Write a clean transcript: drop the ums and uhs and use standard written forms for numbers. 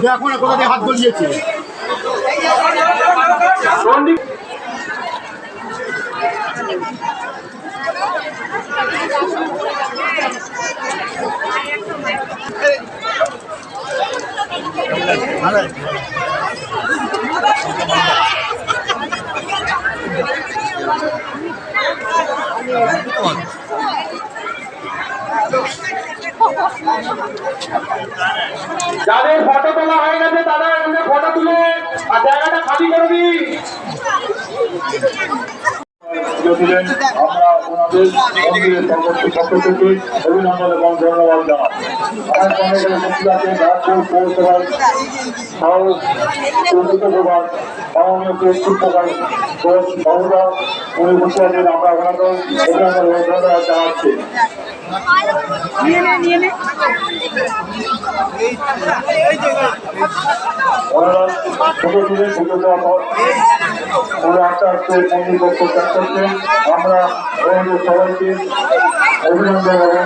দেখো না কোথা দিয়ে হাত গলিয়েছে। যাদের ফটো তোলা হয়ে গেছে তারা এখানে ফটো তুলে আর জায়গাটা খালি করে দিন। আমরা ওনাদের মন্দিরের সর্বোচ্চ পক্ষ থেকে অভিনন্দন এবং ধন্যবাদ জানাই। আমার সঙ্গে মহিলাকে রাজপুর পৌরসভার সহযোগিত প্রধান মাননীয় কেশপুর প্রধান ঘোষ মহোদয় উনি বসে আছেন। আমরা ওনাদের অভিনন্দন এবং ধন্যবাদ জানাচ্ছি। ওনারা ফটো তুলে পুজো দেওয়ার পর ওরা আস্তে আস্তে মন্দির পক্ষ ত্যাগ করছেন। আমরা ওনাদের সবাইকে অভিনন্দন এবং